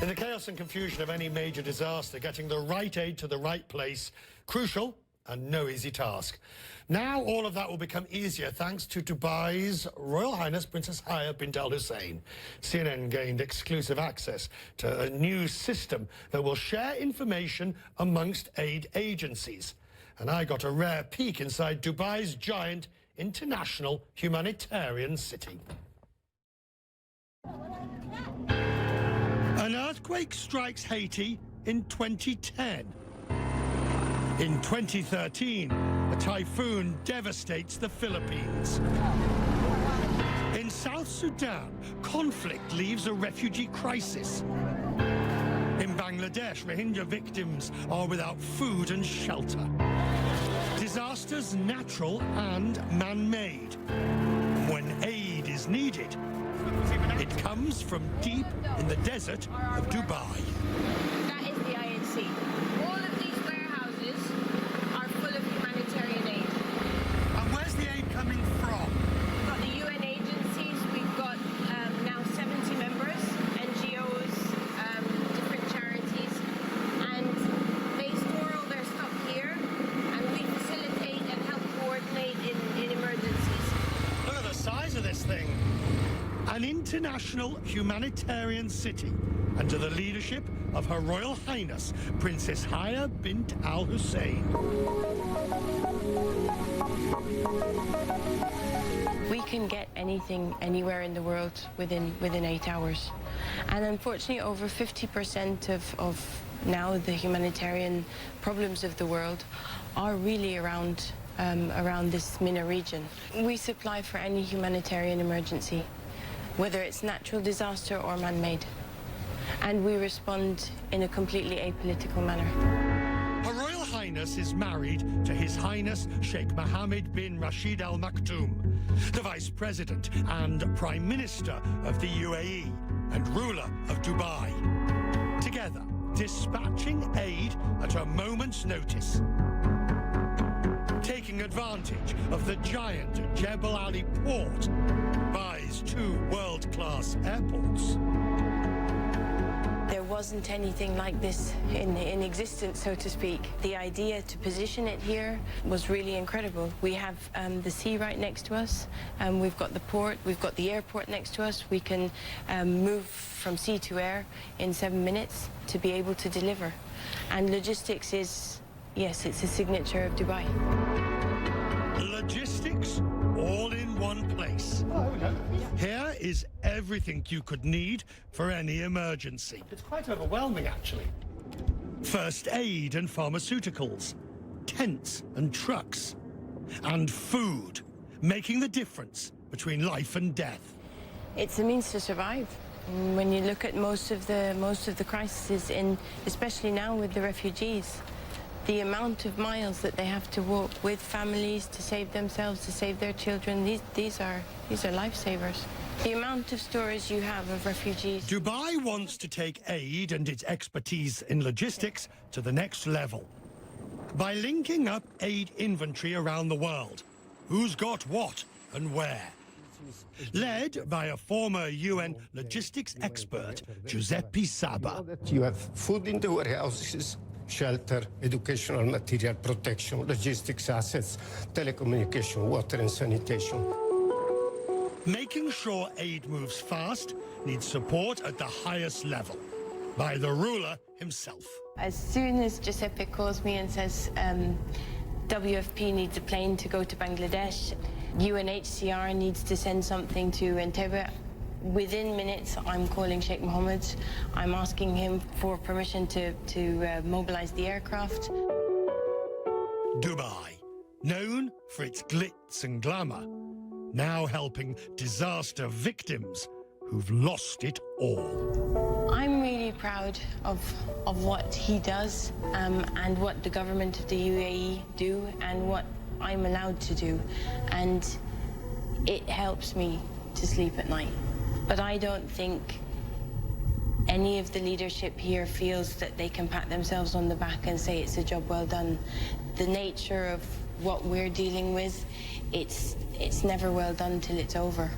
In the chaos and confusion of any major disaster, getting the right aid to the right place, crucial and no easy task. Now all of that will become easier thanks to Dubai's Royal Highness Princess Haya bint Al Hussein. CNN gained exclusive access to a new system that will share information amongst aid agencies. And I got a rare peek inside Dubai's giant international humanitarian city. An earthquake strikes Haiti in 2010. In 2013, a typhoon devastates the Philippines. In South Sudan, conflict leaves a refugee crisis. In Bangladesh, Rohingya victims are without food and shelter. Disasters natural and man-made. When aid is needed, it comes from deep in the desert of Dubai. That is the INC. All of these warehouses are full of humanitarian aid. And where's the aid coming from? We've got the UN agencies, we've got now 70 members, NGOs, different charities, and they store all their stuff here, and we facilitate and help coordinate in emergencies. Look at the size of this thing. An international humanitarian city under the leadership of Her Royal Highness Princess Haya bint Al Hussein. We can get anything anywhere in the world within 8 hours. And unfortunately, over 50% of now the humanitarian problems of the world are really around this MENA region. We supply for any humanitarian emergency, whether it's natural disaster or man-made. And we respond in a completely apolitical manner. Her Royal Highness is married to His Highness Sheikh Mohammed bin Rashid Al Maktoum, the Vice President and Prime Minister of the UAE and ruler of Dubai. Together, dispatching aid at a moment's notice. Taking advantage of the giant Jebel Ali port, buys 2 world-class airports. There wasn't anything like this in existence, so to speak. The idea to position it here was really incredible. We have the sea right next to us, we've got the port, we've got the airport next to us. We can move from sea to air in 7 minutes to be able to deliver. And logistics is, yes, it's a signature of Dubai. Logistics all in one place. Here is everything you could need for any emergency. It's quite overwhelming, actually. First aid and pharmaceuticals, tents and trucks, and food, making the difference between life and death. It's a means to survive. When you look at most of the crises, especially now with the refugees, the amount of miles that they have to walk with families to save themselves, to save their children, these are lifesavers. The amount of stories you have of refugees. Dubai wants to take aid and its expertise in logistics to the next level by linking up aid inventory around the world. Who's got what and where? Led by a former UN logistics expert, Giuseppe Saba. You have food in the warehouses, shelter, educational material protection, logistics assets, telecommunication, water and sanitation. Making sure aid moves fast needs support at the highest level by the ruler himself. As soon as Giuseppe calls me and says WFP needs a plane to go to Bangladesh, UNHCR needs to send something to Entebbe, within minutes, I'm calling Sheikh Mohammed. I'm asking him for permission to mobilize the aircraft. Dubai, known for its glitz and glamour, now helping disaster victims who've lost it all. I'm really proud of what he does and what the government of the UAE do and what I'm allowed to do. And it helps me to sleep at night. But I don't think any of the leadership here feels that they can pat themselves on the back and say it's a job well done. The nature of what we're dealing with, it's never well done till it's over.